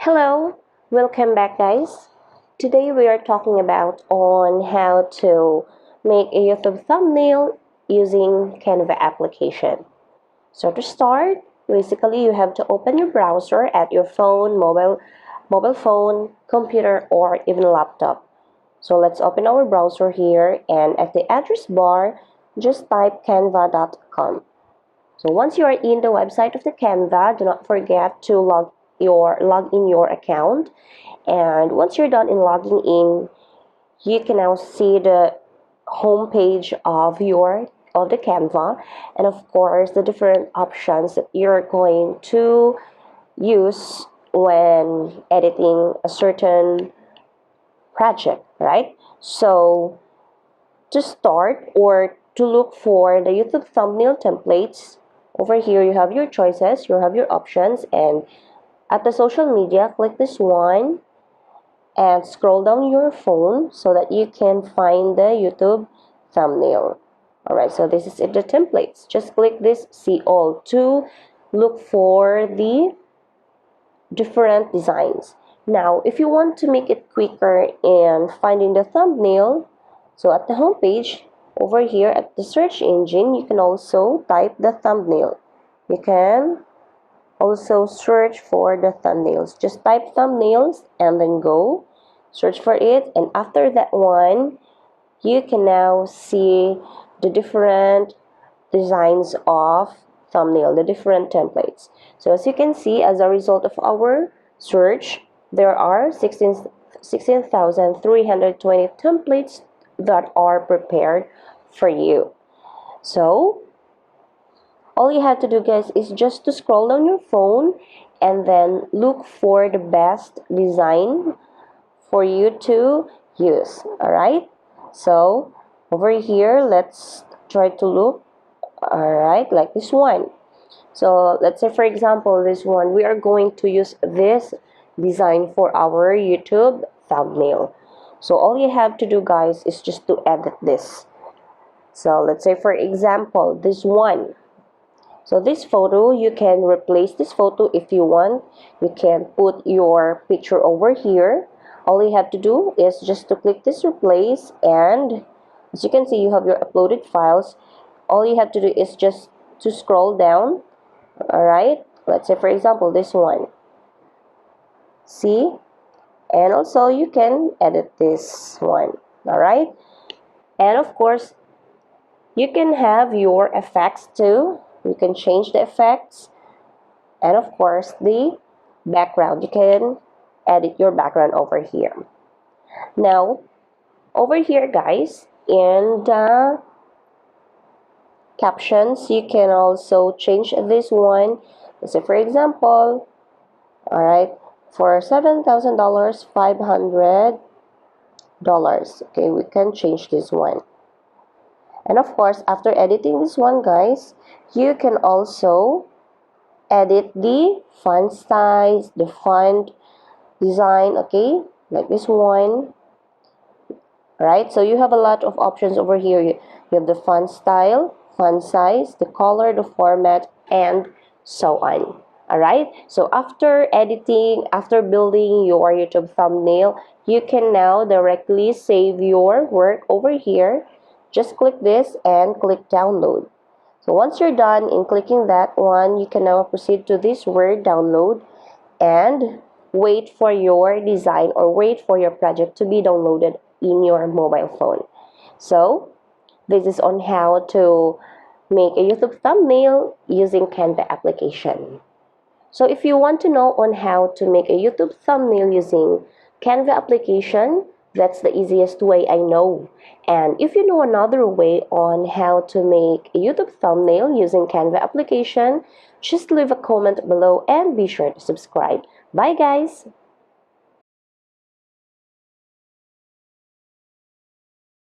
Hello, welcome back guys. Today we are talking about on how to make a YouTube thumbnail using Canva application. So to start, basically you have to open your browser at your phone, mobile phone, computer or even laptop. So let's open our browser here and at the address bar just type canva.com. So once you are in the website of the Canva, do not forget to log in your account. And once you're done in logging in, you can now see the home page of the Canva, and of course the different options that you're going to use when editing a certain project, right? So to start or to look for the YouTube thumbnail templates, over here you have your choices, you have your options, and at the social media, click this one and scroll down your phone so that you can find the YouTube thumbnail. Alright, so this is it, the templates. Just click this see all to look for the different designs. Now, if you want to make it quicker in finding the thumbnail, so at the home page, over here at the search engine, you can also type the thumbnail. You can also search for the thumbnails. Just type thumbnails and then go search for it, and after that one you can now see the different designs of thumbnail, the different templates. So as you can see, as a result of our search, there are 16,320 templates that are prepared for you. So all you have to do guys is just to scroll down your phone and then look for the best design for you to use. Alright, so over here let's try to look. Alright, like this one. So let's say for example this one, we are going to use this design for our YouTube thumbnail. So all you have to do guys is just to edit this. So let's say for example this one. So this photo, you can replace this photo if you want. You can put your picture over here. All you have to do is just to click this replace, and as you can see, you have your uploaded files. All you have to do is just to scroll down. Alright, let's say for example this one. See? And also you can edit this one. Alright? And of course, you can have your effects too. You can change the effects, and of course the background, you can edit your background over here. Now over here guys, in the captions, you can also change this one. So for example, alright, for $7,000, $500, okay, we can change this one. And of course, after editing this one guys, you can also edit the font size, the font design, okay, like this one. Right, so you have a lot of options over here. You have the font style, font size, the color, the format, and so on. Alright, so after editing, after building your YouTube thumbnail, you can now directly save your work over here. Just click this and click download. So once you're done in clicking that one, you can now proceed to this word download and wait for your design or wait for your project to be downloaded in your mobile phone. So this is on how to make a YouTube thumbnail using Canva application. So if you want to know on how to make a YouTube thumbnail using Canva application, that's the easiest way I know. And if you know another way on how to make a YouTube thumbnail using Canva application, just leave a comment below and be sure to subscribe. Bye guys!